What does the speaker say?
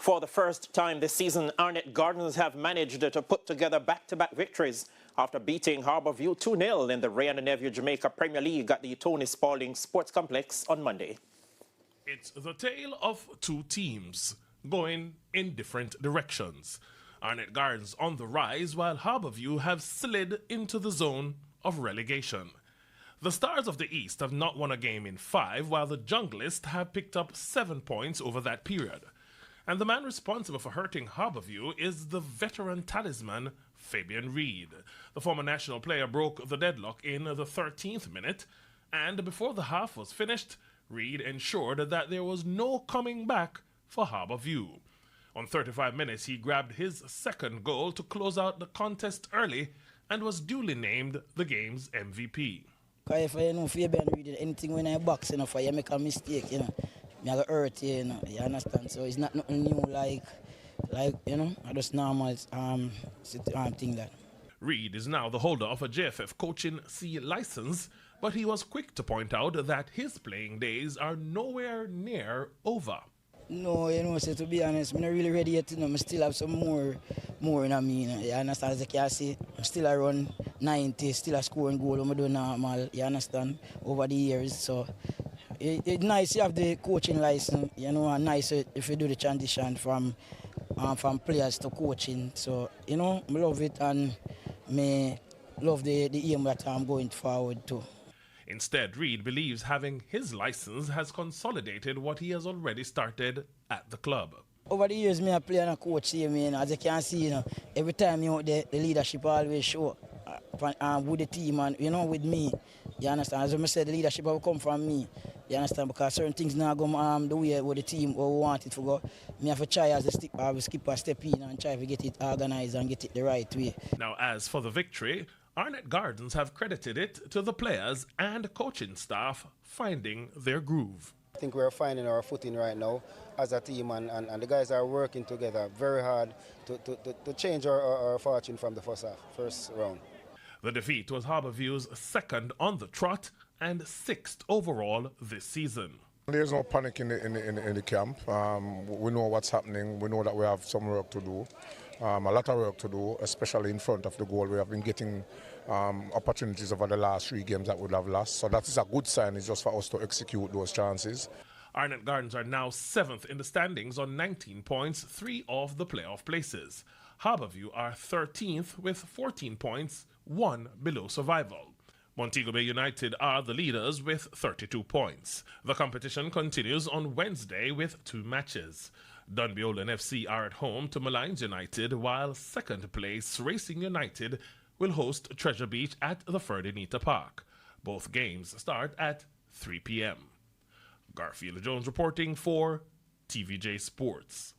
For the first time this season, Arnett Gardens have managed to put together back-to-back victories after beating Harbourview 2-0 in the Wray and Nephew Jamaica Premier League at the Tony Spalding Sports Complex on Monday. It's the tale of two teams going in different directions. Arnett Gardens on the rise while Harbourview have slid into the zone of relegation. The Stars of the East have not won a game in 5 while the Junglists have picked up 7 points over that period. And the man responsible for hurting Harbourview is the veteran talisman, Fabian Reid. The former national player broke the deadlock in the 13th minute, and before the half was finished, Reid ensured that there was no coming back for Harbourview. On 35 minutes, he grabbed his second goal to close out the contest early and was duly named the game's MVP. If you know Fabian Reid, anything when I box, if I make a mistake, me go hurt you, you understand? So it's not nothing new like I just normal thing that. Reid is now the holder of a JFF coaching C license, but he was quick to point out that his playing days are nowhere near over. No, so to be honest, I'm not really ready yet, I still have some more you understand? As you can see, I'm still around 90, still a scoring goal, I'm doing normal, you understand, over the years, so it's nice to have the coaching license, and nice if you do the transition from players to coaching. So, I love it and I love the aim that I'm going forward to. Instead, Reid believes having his license has consolidated what he has already started at the club. Over the years, I play and coach, as you can see, every time the leadership always show with the team and, with me. You understand? As I said, the leadership will come from me. You understand? Because certain things now go the way with the team or we want it to go. I have to try as a skipper step in and try to get it organized and get it the right way. Now, as for the victory, Arnett Gardens have credited it to the players and coaching staff finding their groove. I think we're finding our footing right now as a team, and the guys are working together very hard to change our fortune from the first round. The defeat was Harbourview's second on the trot and 6th overall this season. There's no panic in the camp. We know what's happening. We know that we have some work to do, a lot of work to do, especially in front of the goal. We have been getting opportunities over the last 3 games that we have lost. So that is a good sign. It's just for us to execute those chances. Arnett Gardens are now 7th in the standings on 19 points, 3 of the playoff places. Harbourview are 13th with 14 points, 1 below survival. Montego Bay United are the leaders with 32 points. The competition continues on Wednesday with 2 matches. Dunbeolan FC are at home to Malines United, while second place Racing United will host Treasure Beach at the Ferdinita Park. Both games start at 3 p.m. Garfield Jones reporting for TVJ Sports.